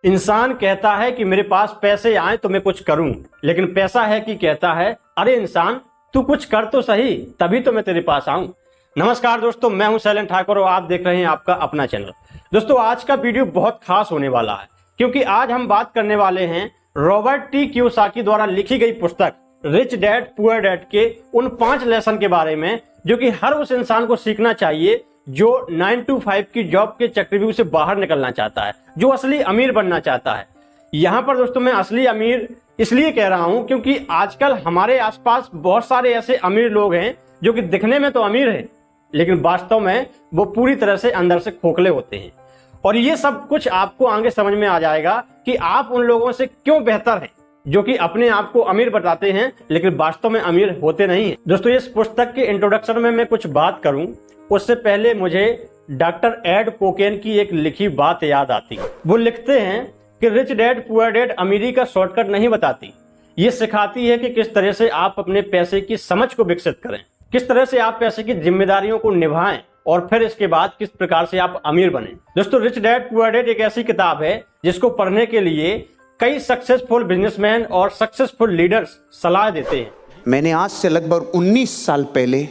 इंसान कहता है कि मेरे पास पैसे आए तो मैं कुछ करूं, लेकिन पैसा है कि कहता है अरे इंसान तू कुछ कर तो सही, तभी तो मैं तेरे पास आऊं। नमस्कार दोस्तों, मैं हूं शैलेंद्र ठाकुर और आप देख रहे हैं आपका अपना चैनल। दोस्तों, आज का वीडियो बहुत खास होने वाला है क्योंकि आज हम बात करने वाले हैं रॉबर्ट टी कियोसाकी द्वारा लिखी गई पुस्तक रिच डैड पुअर डैड के उन 5 लेसन के बारे में जो कि हर उस इंसान को सीखना चाहिए जो 9 to 5 की जॉब के चक्रव्यूह से बाहर निकलना चाहता है, जो असली अमीर बनना चाहता है। यहाँ पर दोस्तों मैं असली अमीर इसलिए कह रहा हूँ क्योंकि आजकल हमारे आसपास बहुत सारे ऐसे अमीर लोग हैं जो कि दिखने में तो अमीर हैं लेकिन वास्तव में वो पूरी तरह से अंदर से खोखले होते हैं। और ये सब कुछ आपको आगे समझ में आ जाएगा कि आप उन लोगों से क्यों बेहतर हैं जो कि अपने आप को अमीर बताते हैं लेकिन वास्तव में अमीर होते नहीं हैं। दोस्तों, इस पुस्तक के इंट्रोडक्शन में मैं कुछ बात करूं उससे पहले मुझे डॉक्टर एड कोकेन की एक लिखी बात याद आती है। वो लिखते हैं कि रिच डैड पुअर डैड अमीरी का शॉर्टकट नहीं बताती, ये सिखाती है कि किस तरह से आप अपने पैसे की समझ को विकसित करें, किस तरह से आप पैसे की जिम्मेदारियों को निभाएं और फिर इसके बाद किस प्रकार से आप अमीर बने। दोस्तों, रिच डैड पुअर डैड एक ऐसी किताब है जिसको पढ़ने के लिए कई सक्सेसफुल बिजनेसमैन और सक्सेसफुल लीडर्स सलाह देते हैं। मैंने आज से लगभग 19 साल पहले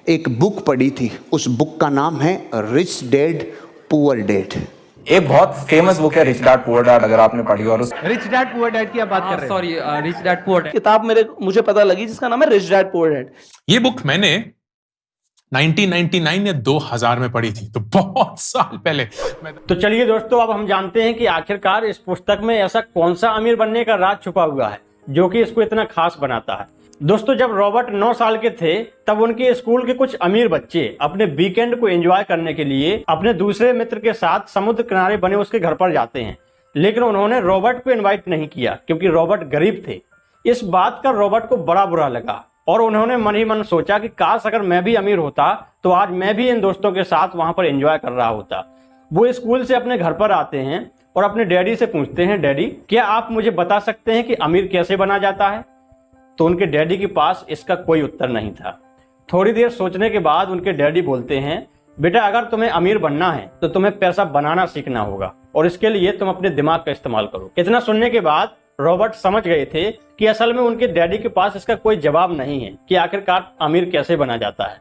एक बुक पढ़ी थी। उस बुक का नाम है रिच डैड पुअर डैड। एक बहुत फेमस बुक है रिच डैड पुअर डैड, अगर आपने पढ़ी। और उस रिच डैड पुअर डैड की आप बात कर रहे हैं? Sorry, rich dad poor dad किताब मुझे पता लगी जिसका नाम है रिच डैड पुअर डैड। ये बुक मैंने 1999 या 2000 में पढ़ी थी, तो बहुत साल पहले। तो चलिए दोस्तों, अब हम जानते हैं कि आखिरकार इस पुस्तक में ऐसा कौन सा अमीर बनने का राज छुपा हुआ है जो कि इसको इतना खास बनाता है। दोस्तों, जब रॉबर्ट 9 साल के थे तब उनके स्कूल के कुछ अमीर बच्चे अपने वीकेंड को एंजॉय करने के लिए अपने दूसरे मित्र के साथ समुद्र किनारे बने उसके घर पर जाते हैं, लेकिन उन्होंने रॉबर्ट को इनवाइट नहीं किया क्योंकि रॉबर्ट गरीब थे। इस बात का रॉबर्ट को बड़ा बुरा लगा और उन्होंने मन ही मन सोचा कि काश अगर मैं भी अमीर होता तो आज मैं भी इन दोस्तों के साथ वहां पर एंजॉय कर रहा होता। वो स्कूल से अपने घर पर आते हैं और अपने डैडी से पूछते हैं, डैडी क्या आप मुझे बता सकते हैं कि अमीर कैसे बना जाता है? तो उनके डैडी के पास इसका कोई उत्तर नहीं था। थोड़ी देर सोचने के बाद उनके डैडी बोलते हैं, बेटा अगर तुम्हें अमीर बनना है तो तुम्हें पैसा बनाना सीखना होगा और इसके लिए तुम अपने दिमाग का इस्तेमाल करो। इतना सुनने के बाद रॉबर्ट समझ गए थे कि असल में उनके डैडी के पास इसका कोई जवाब नहीं है कि आखिरकार अमीर कैसे बना जाता है।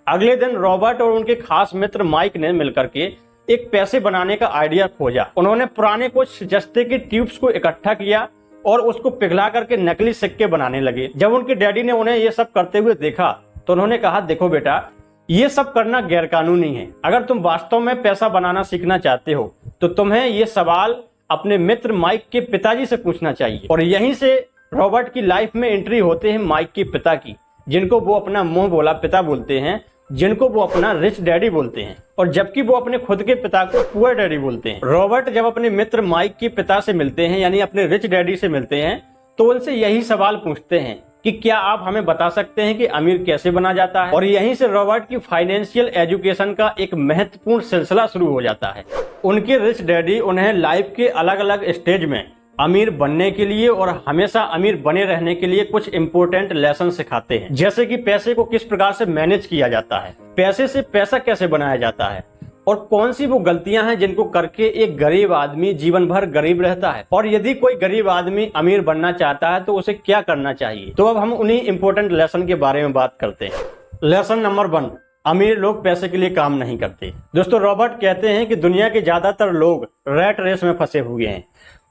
अगले दिन रॉबर्ट और उनके खास मित्र माइक ने मिलकर के एक पैसे बनाने का आइडिया खोजा। उन्होंने पुराने कुछ जस्ते की ट्यूब्स को इकट्ठा किया और उसको पिघला करके नकली सिक्के बनाने लगे। जब उनके डैडी ने उन्हें ये सब करते हुए देखा तो उन्होंने कहा, देखो बेटा, ये सब करना गैरकानूनी है। अगर तुम वास्तव में पैसा बनाना सीखना चाहते हो तो तुम्हें ये सवाल अपने मित्र माइक के पिताजी से पूछना चाहिए। और यहीं से रॉबर्ट की लाइफ में एंट्री होते हैं माइक के पिता की, जिनको वो अपना मुंह बोला पिता बोलते हैं, जिनको वो अपना रिच डैडी बोलते हैं, और जबकि वो अपने खुद के पिता को पुअर डैडी बोलते हैं। रॉबर्ट जब अपने मित्र माइक के पिता से मिलते हैं यानी अपने रिच डैडी से मिलते हैं तो उनसे यही सवाल पूछते हैं कि क्या आप हमें बता सकते हैं कि अमीर कैसे बना जाता है। और यहीं से रॉबर्ट की फाइनेंशियल एजुकेशन का एक महत्वपूर्ण सिलसिला शुरू हो जाता है। उनके रिच डैडी उन्हें लाइफ के अलग अलग स्टेज में अमीर बनने के लिए और हमेशा अमीर बने रहने के लिए कुछ इंपॉर्टेंट लेसन सिखाते हैं, जैसे कि पैसे को किस प्रकार से मैनेज किया जाता है, पैसे से पैसा कैसे बनाया जाता है और कौन सी वो गलतियां हैं जिनको करके एक गरीब आदमी जीवन भर गरीब रहता है, और यदि कोई गरीब आदमी अमीर बनना चाहता है तो उसे क्या करना चाहिए। तो अब हम उन्हीं इंपॉर्टेंट लेसन के बारे में बात करते हैं। लेसन नंबर 1, अमीर लोग पैसे के लिए काम नहीं करते। दोस्तों, रॉबर्ट कहते हैं कि दुनिया के ज्यादातर लोग रैट रेस में फंसे हुए हैं।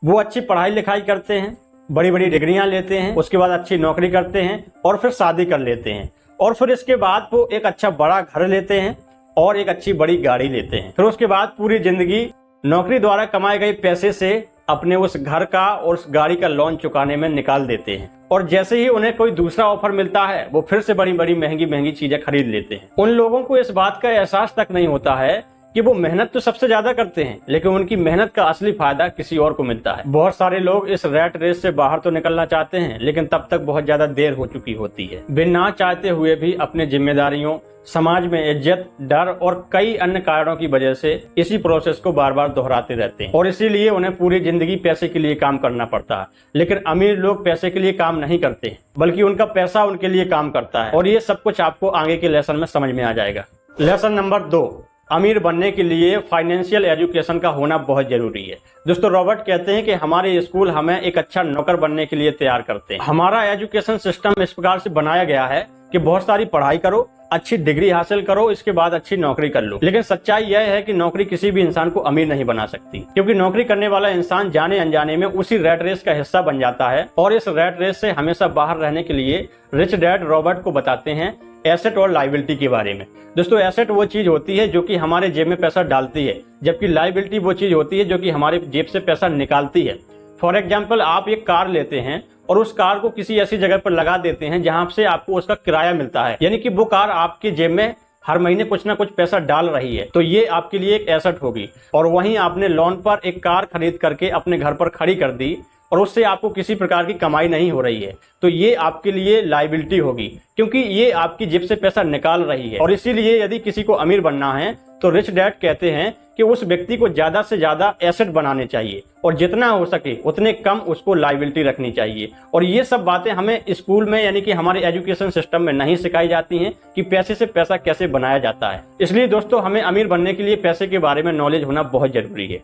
वो अच्छी पढ़ाई लिखाई करते हैं, बड़ी बड़ी डिग्रियां लेते हैं, उसके बाद अच्छी नौकरी करते हैं और फिर शादी कर लेते हैं, और फिर इसके बाद वो एक अच्छा बड़ा घर लेते हैं और एक अच्छी बड़ी गाड़ी लेते हैं। फिर उसके बाद पूरी जिंदगी नौकरी द्वारा कमाए गए पैसे से अपने उस घर का और उस गाड़ी का लोन चुकाने में निकाल देते हैं, और जैसे ही उन्हें कोई दूसरा ऑफर मिलता है वो फिर से बड़ी बड़ी महंगी महंगी चीजें खरीद लेते हैं। उन लोगों को इस बात का एहसास तक नहीं होता है कि वो मेहनत तो सबसे ज्यादा करते हैं लेकिन उनकी मेहनत का असली फायदा किसी और को मिलता है। बहुत सारे लोग इस रैट रेस से बाहर तो निकलना चाहते हैं लेकिन तब तक बहुत ज्यादा देर हो चुकी होती है। बिना चाहते हुए भी अपने जिम्मेदारियों, समाज में इज्जत, डर और कई अन्य कारणों की वजह से इसी प्रोसेस को बार बार दोहराते रहते हैं और इसीलिए उन्हें पूरी जिंदगी पैसे के लिए काम करना पड़ता है। लेकिन अमीर लोग पैसे के लिए काम नहीं करते बल्कि उनका पैसा उनके लिए काम करता है, और ये सब कुछ आपको आगे के लेसन में समझ में आ जाएगा। लेसन नंबर 2, अमीर बनने के लिए फाइनेंशियल एजुकेशन का होना बहुत जरूरी है। दोस्तों रॉबर्ट कहते हैं कि हमारे स्कूल हमें एक अच्छा नौकर बनने के लिए तैयार करते हैं। हमारा एजुकेशन सिस्टम इस प्रकार से बनाया गया है कि बहुत सारी पढ़ाई करो, अच्छी डिग्री हासिल करो, इसके बाद अच्छी नौकरी कर लो। लेकिन सच्चाई यह है कि नौकरी किसी भी इंसान को अमीर नहीं बना सकती, क्योंकि नौकरी करने वाला इंसान जाने अनजाने में उसी रैट रेस का हिस्सा बन जाता है। और इस रैट रेस से हमेशा बाहर रहने के लिए रिच डैड रॉबर्ट को बताते हैं एसेट और लायबिलिटी के बारे में। दोस्तों एसेट वो चीज होती है जो कि हमारे जेब में पैसा डालती है, जबकि लायबिलिटी वो चीज होती है जो कि हमारे जेब से पैसा निकालती है। फॉर एग्जाम्पल, आप एक कार लेते हैं और उस कार को किसी ऐसी जगह पर लगा देते हैं जहां से आपको उसका किराया मिलता है, यानी कि वो कार आपके जेब में हर महीने कुछ ना कुछ पैसा डाल रही है, तो ये आपके लिए एक एसेट होगी। और वहीं आपने लोन पर एक कार खरीद करके अपने घर पर खड़ी कर दी और उससे आपको किसी प्रकार की कमाई नहीं हो रही है, तो ये आपके लिए लायबिलिटी होगी, क्योंकि ये आपकी जेब से पैसा निकाल रही है। और इसीलिए यदि किसी को अमीर बनना है तो रिच डैड कहते हैं कि उस व्यक्ति को ज्यादा से ज्यादा एसेट बनाने चाहिए और जितना हो सके उतने कम उसको लायबिलिटी रखनी चाहिए। और ये सब बातें हमें स्कूल में यानी कि हमारे एजुकेशन सिस्टम में नहीं सिखाई जाती हैं कि पैसे से पैसा कैसे बनाया जाता है। इसलिए दोस्तों हमें अमीर बनने के लिए पैसे के बारे में नॉलेज होना बहुत जरूरी है।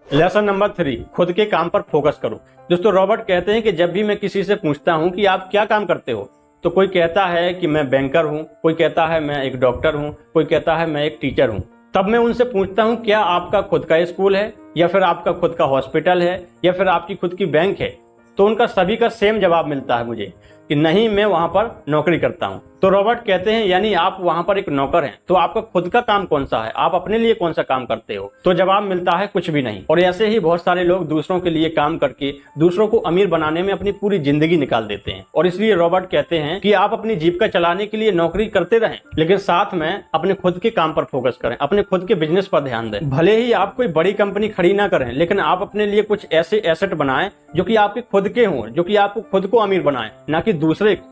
लेसन नंबर 3, खुद के काम पर फोकस करो। दोस्तों रॉबर्ट कहते हैं कि जब भी मैं किसी से पूछता हूं कि आप क्या काम करते हो, तो कोई कहता है कि मैं बैंकर हूं, कोई कहता है मैं एक डॉक्टर हूं, कोई कहता है मैं एक टीचर हूं। तब मैं उनसे पूछता हूं क्या आपका खुद का स्कूल है, या फिर आपका खुद का हॉस्पिटल है, या फिर आपकी खुद की बैंक है। तो उनका सभी का सेम जवाब मिलता है मुझे कि नहीं, मैं वहां पर नौकरी करता हूं। तो रॉबर्ट कहते हैं यानी आप वहां पर एक नौकर हैं, तो आपका खुद का काम कौन सा है, आप अपने लिए कौन सा काम करते हो? तो जवाब मिलता है कुछ भी नहीं। और ऐसे ही बहुत सारे लोग दूसरों के लिए काम करके दूसरों को अमीर बनाने में अपनी पूरी जिंदगी निकाल देते हैं। और इसलिए रॉबर्ट कहते हैं कि आप अपनी जीविका चलाने के लिए नौकरी करते रहें, लेकिन साथ में अपने खुद के काम पर फोकस करें, अपने खुद के बिजनेस पर ध्यान दें। भले ही आप कोई बड़ी कंपनी खड़ी ना करें, लेकिन आप अपने लिए कुछ ऐसे एसेट बनाएं जो कि आपके खुद के हों, जो कि आपको खुद को अमीर बनाएं, ना कि दूसरे को।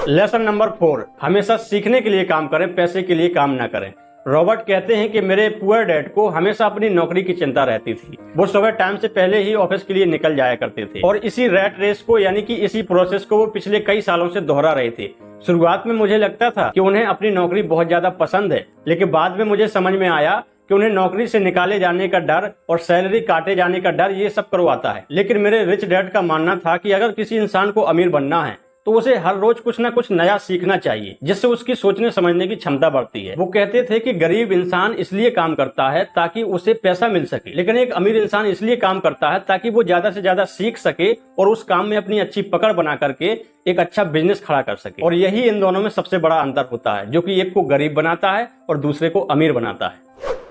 लेसन नंबर 4, हमेशा सीखने के लिए काम करें, पैसे के लिए काम ना करें। रॉबर्ट कहते हैं कि मेरे पुअर डैड को हमेशा अपनी नौकरी की चिंता रहती थी। वो सुबह टाइम से पहले ही ऑफिस के लिए निकल जाया करते थे और इसी रैट रेस को यानी कि इसी प्रोसेस को वो पिछले कई सालों से दोहरा रहे थे। शुरुआत में मुझे लगता था कि उन्हें अपनी नौकरी बहुत ज्यादा पसंद है, लेकिन बाद में मुझे समझ में आया कि उन्हें नौकरी से निकाले जाने का डर और सैलरी काटे जाने का डर ये सब करवाता है। लेकिन मेरे रिच डैड का मानना था कि अगर किसी इंसान को अमीर बनना है तो उसे हर रोज कुछ ना कुछ नया सीखना चाहिए, जिससे उसकी सोचने समझने की क्षमता बढ़ती है। वो कहते थे कि गरीब इंसान इसलिए काम करता है ताकि उसे पैसा मिल सके, लेकिन एक अमीर इंसान इसलिए काम करता है ताकि वो ज्यादा से ज्यादा सीख सके और उस काम में अपनी अच्छी पकड़ बना करके एक अच्छा बिजनेस खड़ा कर सके। और यही इन दोनों में सबसे बड़ा अंतर होता है, जो कि एक को गरीब बनाता है और दूसरे को अमीर बनाता है।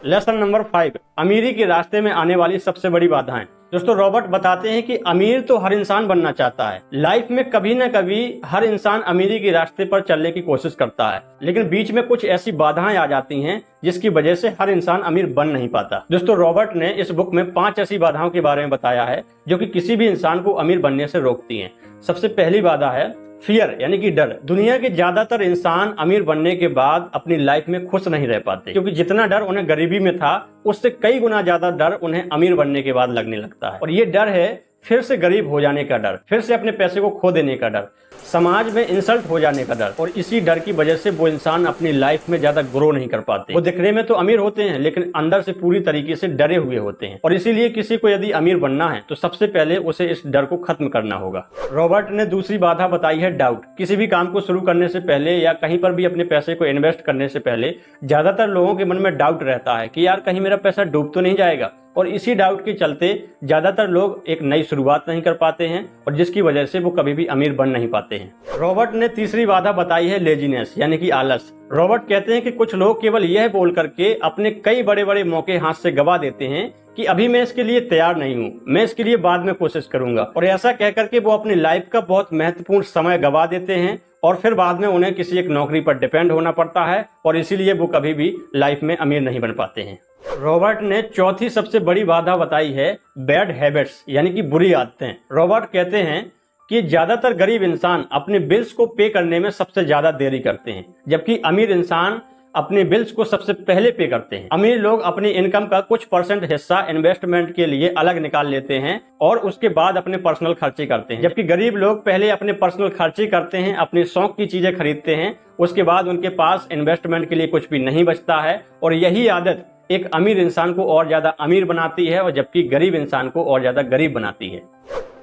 लेसन नंबर 5, अमीरी के रास्ते में आने वाली सबसे बड़ी बाधाएं। दोस्तों रॉबर्ट बताते हैं कि अमीर तो हर इंसान बनना चाहता है। लाइफ में कभी न कभी हर इंसान अमीरी के रास्ते पर चलने की कोशिश करता है, लेकिन बीच में कुछ ऐसी बाधाएं आ जाती हैं जिसकी वजह से हर इंसान अमीर बन नहीं पाता। दोस्तों रॉबर्ट ने इस बुक में 5 ऐसी बाधाओं के बारे में बताया है जो कि किसी भी इंसान को अमीर बनने से रोकती हैं। सबसे पहली बाधा है फियर यानी कि डर। दुनिया के ज्यादातर इंसान अमीर बनने के बाद अपनी लाइफ में खुश नहीं रह पाते, क्योंकि जितना डर उन्हें गरीबी में था उससे कई गुना ज्यादा डर उन्हें अमीर बनने के बाद लगने लगता है। और ये डर है फिर से गरीब हो जाने का डर, फिर से अपने पैसे को खो देने का डर, समाज में इंसल्ट हो जाने का डर। और इसी डर की वजह से वो इंसान अपनी लाइफ में ज्यादा ग्रो नहीं कर पाते। वो दिखने में तो अमीर होते हैं लेकिन अंदर से पूरी तरीके से डरे हुए होते हैं। और इसीलिए किसी को यदि अमीर बनना है तो सबसे पहले उसे इस डर को खत्म करना होगा। रॉबर्ट ने दूसरी बाधा बताई है डाउट। किसी भी काम को शुरू करने से पहले या कहीं पर भी अपने पैसे को इन्वेस्ट करने से पहले ज्यादातर लोगों के मन में डाउट रहता है कि यार कहीं मेरा पैसा डूब तो नहीं जाएगा। और इसी डाउट के चलते ज्यादातर लोग एक नई शुरुआत नहीं कर पाते हैं और जिसकी वजह से वो कभी भी अमीर बन नहीं पाते हैं। रॉबर्ट ने तीसरी बाधा बताई है लेजीनेस यानी कि आलस। रॉबर्ट कहते हैं कि कुछ लोग केवल यह बोल करके अपने कई बड़े बड़े मौके हाथ से गवा देते हैं कि अभी मैं इसके लिए तैयार नहीं हूँ, मैं इसके लिए बाद में कोशिश करूंगा। और ऐसा कह करके वो अपनी लाइफ का बहुत महत्वपूर्ण समय गवा देते हैं और फिर बाद में उन्हें किसी एक नौकरी पर डिपेंड होना पड़ता है और इसीलिए वो कभी भी लाइफ में अमीर नहीं बन पाते हैं। रॉबर्ट ने चौथी सबसे बड़ी बाधा बताई है बैड हैबिट्स यानी कि बुरी आदतें। रॉबर्ट कहते हैं कि ज्यादातर गरीब इंसान अपने बिल्स को पे करने में सबसे ज्यादा देरी करते हैं, जबकि अमीर इंसान अपने बिल्स को सबसे पहले पे करते हैं। अमीर लोग अपनी इनकम का कुछ % हिस्सा इन्वेस्टमेंट के लिए अलग निकाल लेते हैं और उसके बाद अपने पर्सनल खर्चे करते हैं, जबकि गरीब लोग पहले अपने पर्सनल खर्चे करते हैं, अपने शौक की चीजें खरीदते हैं, उसके बाद उनके पास इन्वेस्टमेंट के लिए कुछ भी नहीं बचता है। और यही आदत एक अमीर इंसान को और ज्यादा अमीर बनाती है और जबकि गरीब इंसान को और ज्यादा गरीब बनाती है।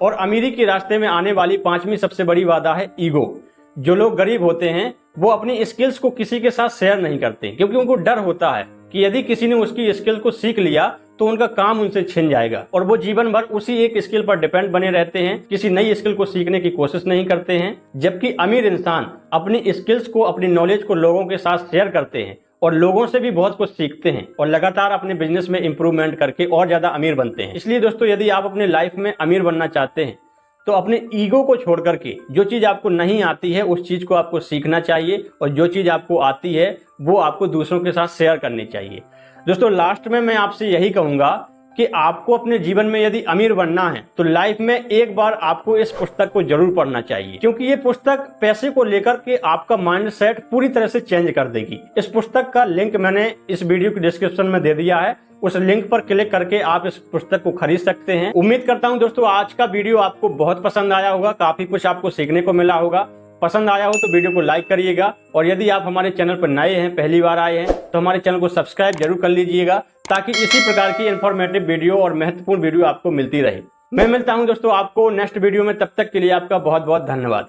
और अमीरी के रास्ते में आने वाली 5वीं सबसे बड़ी बाधा है ईगो। जो लोग गरीब होते हैं वो अपनी स्किल्स को किसी के साथ शेयर नहीं करते, क्योंकि उनको डर होता है कि यदि किसी ने उसकी स्किल को सीख लिया तो उनका काम उनसे छिन जाएगा, और वो जीवन भर उसी एक स्किल पर डिपेंड बने रहते हैं, किसी नई स्किल को सीखने की कोशिश नहीं करते हैं। जबकि अमीर इंसान अपनी स्किल्स को, अपनी नॉलेज को लोगों के साथ शेयर करते हैं और लोगों से भी बहुत कुछ सीखते हैं और लगातार अपने बिजनेस में इंप्रूवमेंट करके और ज्यादा अमीर बनते हैं। इसलिए दोस्तों, यदि आप अपने लाइफ में अमीर बनना चाहते हैं तो अपने ईगो को छोड़ करके जो चीज आपको नहीं आती है उस चीज को आपको सीखना चाहिए, और जो चीज आपको आती है वो आपको दूसरों के साथ शेयर करनी चाहिए। दोस्तों, लास्ट में मैं आपसे यही कहूंगा कि आपको अपने जीवन में यदि अमीर बनना है तो लाइफ में एक बार आपको इस पुस्तक को जरूर पढ़ना चाहिए, क्योंकि ये पुस्तक पैसे को लेकर के आपका माइंड सेट पूरी तरह से चेंज कर देगी। इस पुस्तक का लिंक मैंने इस वीडियो की डिस्क्रिप्शन में दे दिया है, उस लिंक पर क्लिक करके आप इस पुस्तक को खरीद सकते हैं। उम्मीद करता हूं दोस्तों आज का वीडियो आपको बहुत पसंद आया होगा, काफी कुछ आपको सीखने को मिला होगा। पसंद आया हो तो वीडियो को लाइक करिएगा, और यदि आप हमारे चैनल पर नए हैं, पहली बार आए हैं, तो हमारे चैनल को सब्सक्राइब जरूर कर लीजिएगा, ताकि इसी प्रकार की इंफॉर्मेटिव वीडियो और महत्वपूर्ण वीडियो आपको मिलती रहे। मैं मिलता हूं दोस्तों आपको नेक्स्ट वीडियो में, तब तक के लिए आपका बहुत बहुत धन्यवाद।